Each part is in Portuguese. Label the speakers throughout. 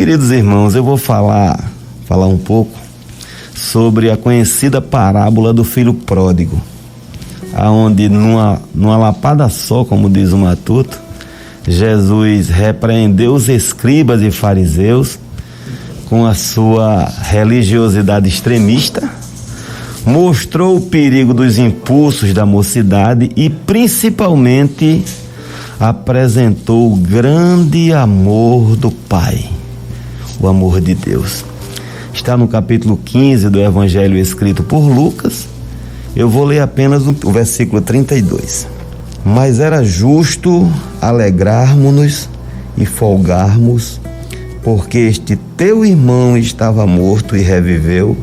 Speaker 1: Queridos irmãos, eu vou falar um pouco sobre a conhecida parábola do filho pródigo, aonde numa lapada só, como diz o matuto, Jesus repreendeu os escribas e fariseus com a sua religiosidade extremista, mostrou o perigo dos impulsos da mocidade e principalmente apresentou o grande amor do Pai, o amor de Deus. Está no capítulo 15 do Evangelho escrito por Lucas. Eu vou ler apenas o versículo 32. Mas era justo alegrarmos-nos e folgarmos, porque este teu irmão estava morto e reviveu,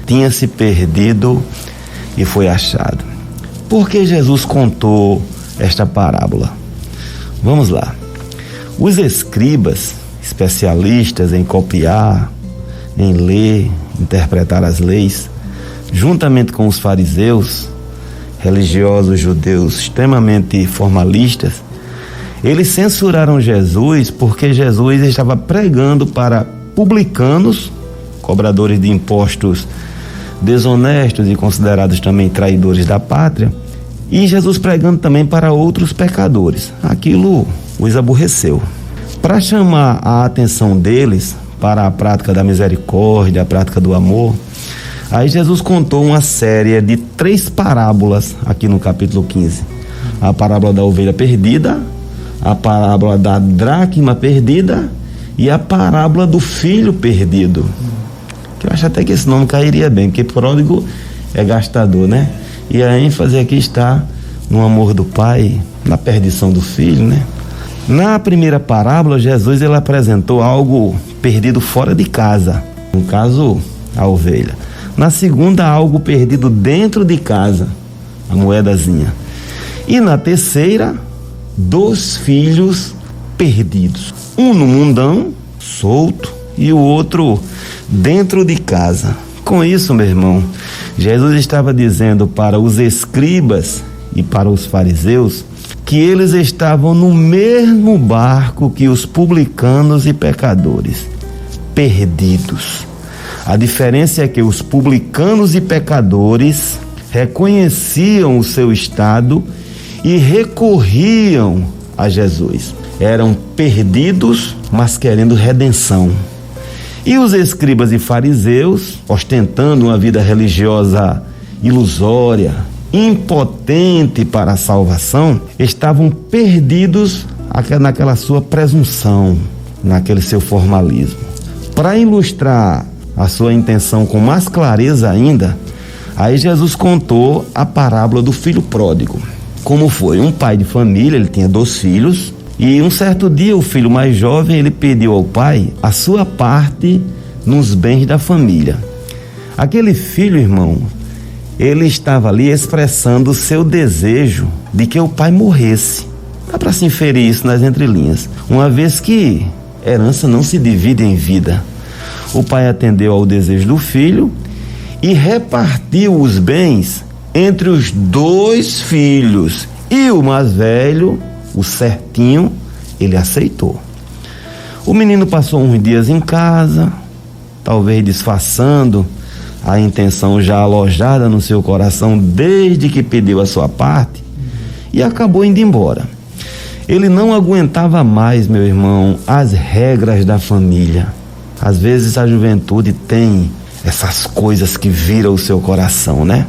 Speaker 1: tinha se perdido e foi achado. Por que Jesus contou esta parábola? Vamos lá. Os escribas, especialistas em copiar, em ler, interpretar as leis, juntamente com os fariseus, religiosos judeus extremamente formalistas, eles censuraram Jesus porque Jesus estava pregando para publicanos, cobradores de impostos desonestos e considerados também traidores da pátria, e Jesus pregando também para outros pecadores. Aquilo os aborreceu. Para chamar a atenção deles para a prática da misericórdia, a prática do amor, aí Jesus contou uma série de 3 parábolas aqui no capítulo 15. A parábola da ovelha perdida, a parábola da dracma perdida e a parábola do filho perdido. Que eu acho até que esse nome cairia bem, porque pródigo é gastador, né? E a ênfase aqui está no amor do Pai, na perdição do filho, né? Na primeira parábola, Jesus ele apresentou algo perdido fora de casa, no caso, a ovelha. Na segunda, algo perdido dentro de casa, a moedazinha. E na terceira, 2 filhos perdidos. Um no mundão, solto, e o outro dentro de casa. Com isso, meu irmão, Jesus estava dizendo para os escribas e para os fariseus que eles estavam no mesmo barco que os publicanos e pecadores, perdidos. A diferença é que os publicanos e pecadores reconheciam o seu estado e recorriam a Jesus. Eram perdidos, mas querendo redenção. E os escribas e fariseus, ostentando uma vida religiosa ilusória, impotente para a salvação, estavam perdidos naquela sua presunção, naquele seu formalismo. Para ilustrar a sua intenção com mais clareza ainda, aí Jesus contou a parábola do filho pródigo. Como foi? Um pai de família, ele tinha 2 filhos, e um certo dia o filho mais jovem, ele pediu ao pai a sua parte nos bens da família. Aquele filho, irmão, ele estava ali expressando o seu desejo de que o pai morresse. Dá para se inferir isso nas entrelinhas, uma vez que herança não se divide em vida. O pai atendeu ao desejo do filho e repartiu os bens entre os 2 filhos. E o mais velho, o certinho, ele aceitou. O menino passou uns dias em casa, talvez disfarçando a intenção já alojada no seu coração desde que pediu a sua parte, e acabou indo embora. Ele não aguentava mais, meu irmão, as regras da família. Às vezes a juventude tem essas coisas que viram o seu coração, né?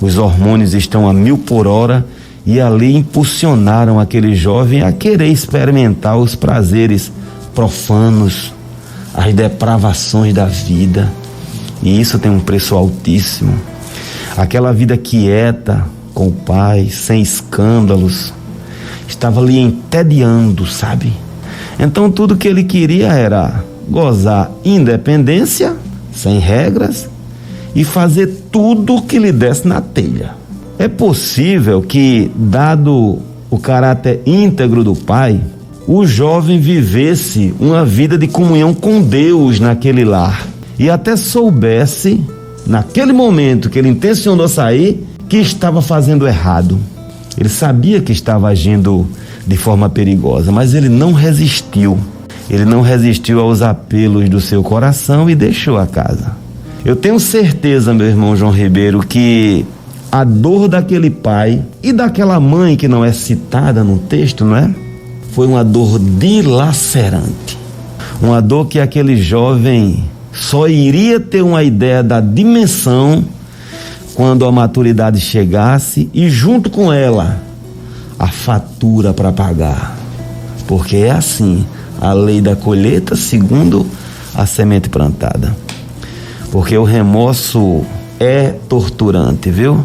Speaker 1: Os hormônios estão a 1000 por hora e ali impulsionaram aquele jovem a querer experimentar os prazeres profanos, as depravações da vida. E isso tem um preço altíssimo. Aquela vida quieta com o pai, sem escândalos, estava ali entediando, sabe? Então tudo que ele queria era gozar independência, sem regras, e fazer tudo o que lhe desse na telha. É possível que, dado o caráter íntegro do pai, o jovem vivesse uma vida de comunhão com Deus naquele lar e até soubesse, naquele momento que ele intencionou sair, que estava fazendo errado. Ele sabia que estava agindo de forma perigosa, mas ele não resistiu. Ele não resistiu aos apelos do seu coração e deixou a casa. Eu tenho certeza, meu irmão João Ribeiro, que a dor daquele pai e daquela mãe que não é citada no texto, não é? Foi uma dor dilacerante. Uma dor que aquele jovem só iria ter uma ideia da dimensão quando a maturidade chegasse e junto com ela a fatura para pagar. Porque é assim a lei da colheita segundo a semente plantada. Porque o remorso é torturante, viu?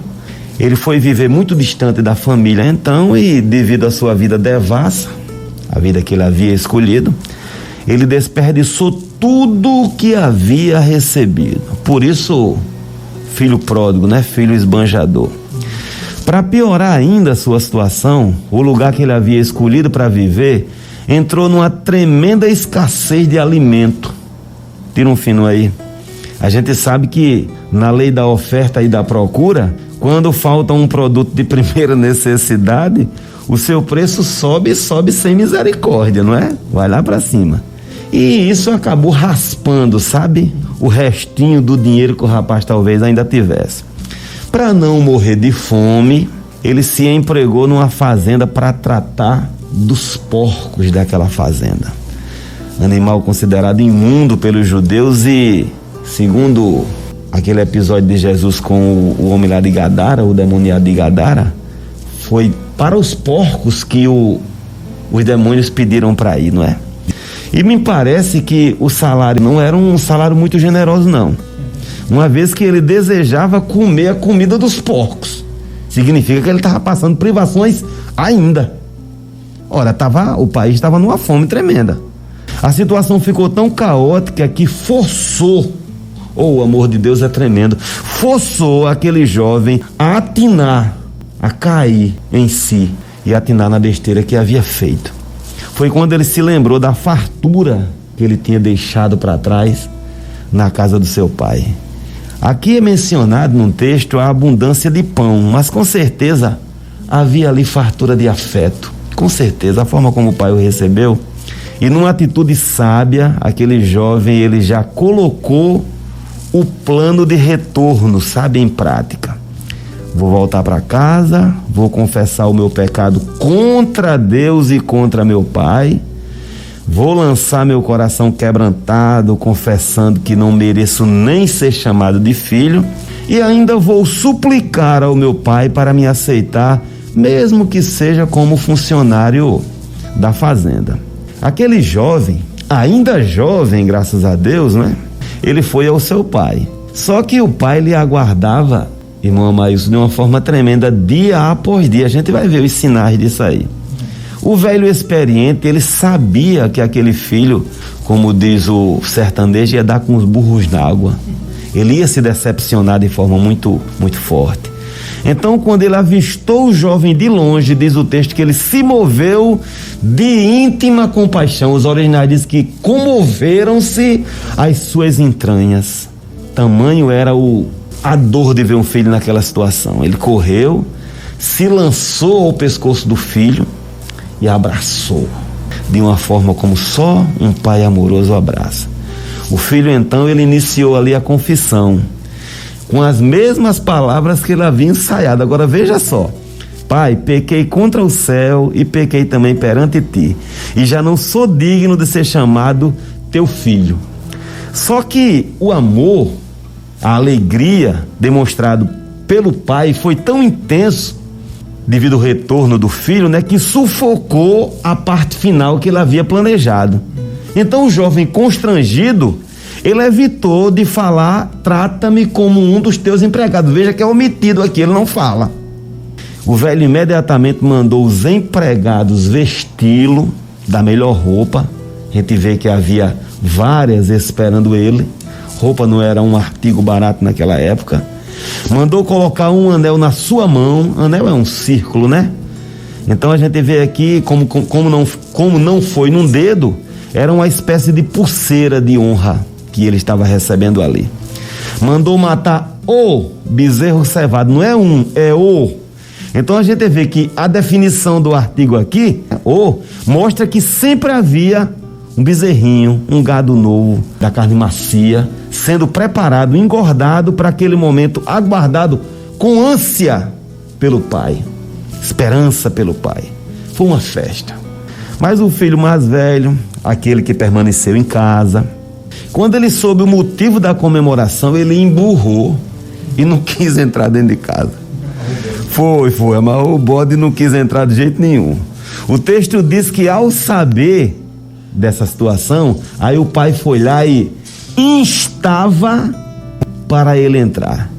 Speaker 1: Ele foi viver muito distante da família então e devido à sua vida devassa, a vida que ele havia escolhido, ele desperdiçou tudo o que havia recebido. Por isso, filho pródigo, né? Filho esbanjador. Para piorar ainda a sua situação, o lugar que ele havia escolhido para viver entrou numa tremenda escassez de alimento. Tira um fino aí. A gente sabe que na lei da oferta e da procura, quando falta um produto de primeira necessidade, o seu preço sobe sem misericórdia, não é? Vai lá para cima. E isso acabou raspando, sabe? O restinho do dinheiro que o rapaz talvez ainda tivesse. Para não morrer de fome, ele se empregou numa fazenda para tratar dos porcos daquela fazenda. Animal considerado imundo pelos judeus e, segundo aquele episódio de Jesus com o homem lá de Gadara, o demoniado de Gadara, foi para os porcos que os demônios pediram para ir, não é? E me parece que o salário não era um salário muito generoso, não. Uma vez que ele desejava comer a comida dos porcos. Significa que ele estava passando privações ainda. Ora, o país estava numa fome tremenda. A situação ficou tão caótica que forçou, o amor de Deus é tremendo, forçou aquele jovem a atinar, a cair em si e atinar na besteira que havia feito. Foi quando ele se lembrou da fartura que ele tinha deixado para trás na casa do seu pai. Aqui é mencionado num texto a abundância de pão, mas com certeza havia ali fartura de afeto. Com certeza, a forma como o pai o recebeu. E numa atitude sábia, aquele jovem, ele já colocou o plano de retorno, sabe, em prática. Vou voltar para casa, vou confessar o meu pecado contra Deus e contra meu pai. Vou lançar meu coração quebrantado, confessando que não mereço nem ser chamado de filho. E ainda vou suplicar ao meu pai para me aceitar, mesmo que seja como funcionário da fazenda. Aquele jovem, ainda jovem, graças a Deus, né? Ele foi ao seu pai. Só que o pai lhe aguardava, irmão Amailson, de uma forma tremenda, dia após dia. A gente vai ver os sinais disso aí. O velho experiente, ele sabia que aquele filho, como diz o sertanejo, ia dar com os burros d'água. Ele ia se decepcionar de forma muito, muito forte. Então, quando ele avistou o jovem de longe, diz o texto que ele se moveu de íntima compaixão. Os originais dizem que comoveram-se as suas entranhas. Tamanho era a dor de ver um filho naquela situação. Ele correu, se lançou ao pescoço do filho e abraçou, de uma forma como só um pai amoroso abraça. O filho, então, ele iniciou ali a confissão, com as mesmas palavras que ele havia ensaiado. Agora veja só: Pai, pequei contra o céu e pequei também perante ti, e já não sou digno de ser chamado teu filho. Só que o amor, a alegria demonstrado pelo pai foi tão intenso, devido ao retorno do filho, né, que sufocou a parte final que ele havia planejado. Então o jovem, constrangido, ele evitou de falar: trata-me como um dos teus empregados. Veja que é omitido aqui, ele não fala. O velho imediatamente mandou os empregados vesti-lo da melhor roupa. A gente vê que havia várias esperando ele. Roupa não era um artigo barato naquela época. Mandou colocar um anel na sua mão. Anel é um círculo, né? Então a gente vê aqui como não foi num dedo, era uma espécie de pulseira de honra que ele estava recebendo ali. Mandou matar o bezerro cevado. Não é um, é o. Então a gente vê que a definição do artigo aqui, o, mostra que sempre havia um bezerrinho, um gado novo, da carne macia, sendo preparado, engordado para aquele momento, aguardado com ânsia pelo pai, esperança pelo pai. Foi uma festa. Mas o filho mais velho, aquele que permaneceu em casa, quando ele soube o motivo da comemoração, ele emburrou e não quis entrar dentro de casa. Foi, mas o bode não quis entrar de jeito nenhum. O texto diz que ao saber dessa situação, aí o pai foi lá e instava para ele entrar.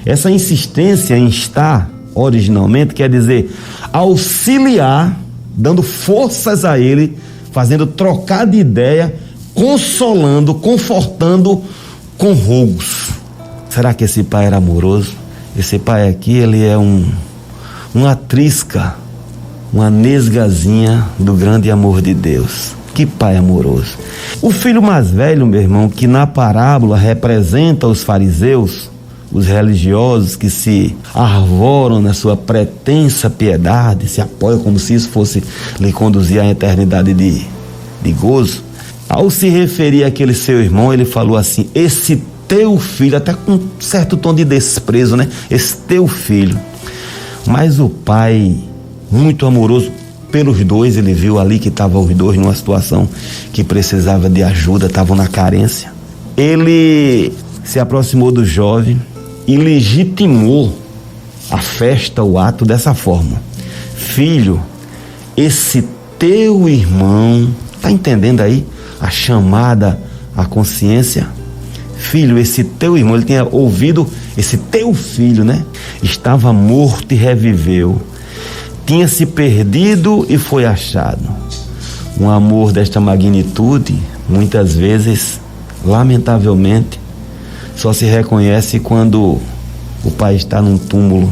Speaker 1: Essa insistência em estar, originalmente, quer dizer auxiliar, dando forças a ele, fazendo trocar de ideia, consolando, confortando com rogos. Será que esse pai era amoroso? Esse pai aqui, ele é uma trisca, uma nesgazinha do grande amor de Deus. Que pai amoroso. O filho mais velho, meu irmão, que na parábola representa os fariseus, os religiosos que se arvoram na sua pretensa piedade, se apoiam como se isso fosse lhe conduzir à eternidade de gozo. Ao se referir àquele seu irmão, ele falou assim: esse teu filho, até com um certo tom de desprezo, né? Esse teu filho. Mas o pai, muito amoroso pelos dois, ele viu ali que estavam os dois numa situação que precisava de ajuda, estavam na carência. Ele se aproximou do jovem e legitimou a festa, o ato dessa forma: filho, esse teu irmão, tá entendendo aí a chamada à consciência? Filho, esse teu irmão, ele tinha ouvido, esse teu filho, né? Estava morto e reviveu. Tinha se perdido e foi achado. Um amor desta magnitude, muitas vezes, lamentavelmente, só se reconhece quando o pai está num túmulo.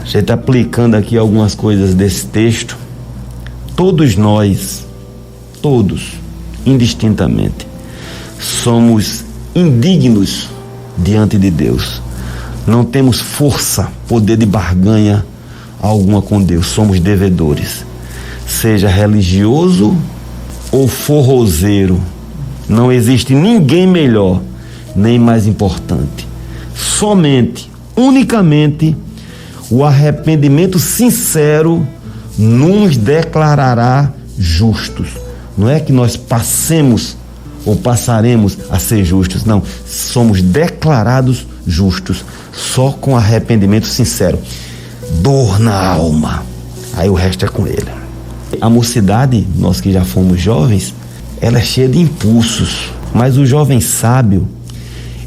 Speaker 1: A gente aplicando aqui algumas coisas desse texto, todos nós, todos, indistintamente, somos indignos diante de Deus. Não temos força, poder de barganha alguma com Deus. Somos devedores. Seja religioso ou forrozeiro, não existe ninguém melhor nem mais importante. Somente, unicamente, o arrependimento sincero nos declarará justos. Não é que nós passemos ou passaremos a ser justos, não. Somos declarados justos só com arrependimento sincero. Dor na alma, aí o resto é com ele. A mocidade, nós que já fomos jovens, ela é cheia de impulsos, mas o jovem sábio,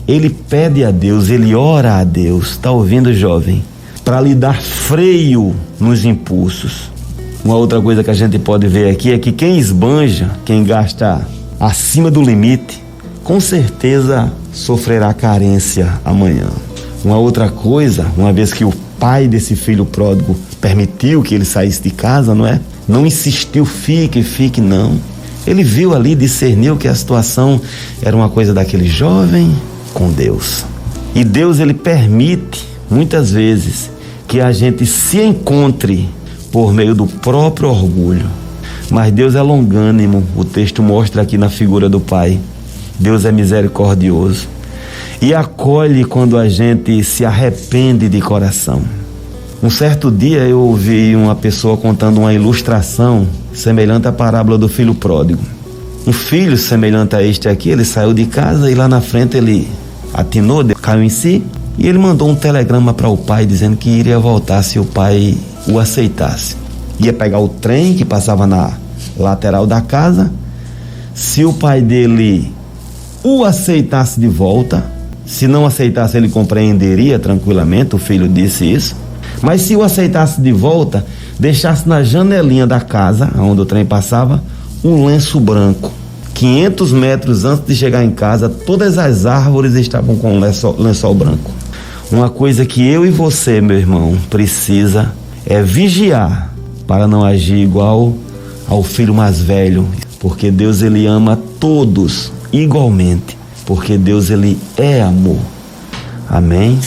Speaker 1: ele pede a Deus, ele ora a Deus, está ouvindo, jovem? Para lhe dar freio nos impulsos. Uma outra coisa que a gente pode ver aqui é que quem esbanja, quem gasta acima do limite, com certeza sofrerá carência amanhã. Uma outra coisa, uma vez que o pai desse filho pródigo permitiu que ele saísse de casa, não é? Não insistiu, fique, não. Ele viu ali, discerniu que a situação era uma coisa daquele jovem com Deus. E Deus, ele permite, muitas vezes, que a gente se encontre por meio do próprio orgulho. Mas Deus é longânimo, o texto mostra aqui na figura do Pai. Deus é misericordioso e acolhe quando a gente se arrepende de coração. Um certo dia eu ouvi uma pessoa contando uma ilustração semelhante à parábola do filho pródigo. Um filho semelhante a este aqui, ele saiu de casa e lá na frente ele atinou, caiu em si, e ele mandou um telegrama para o pai dizendo que iria voltar se o pai o aceitasse. Ia pegar o trem que passava na lateral da casa. Se o pai dele o aceitasse de volta, se não aceitasse, ele compreenderia tranquilamente, o filho disse isso. Mas se o aceitasse de volta, deixasse na janelinha da casa, onde o trem passava, um lenço branco. 500 metros antes de chegar em casa, todas as árvores estavam com lençol branco. Uma coisa que eu e você, meu irmão, precisa é vigiar para não agir igual ao filho mais velho, porque Deus, ele ama todos igualmente, porque Deus, ele é amor. Amém?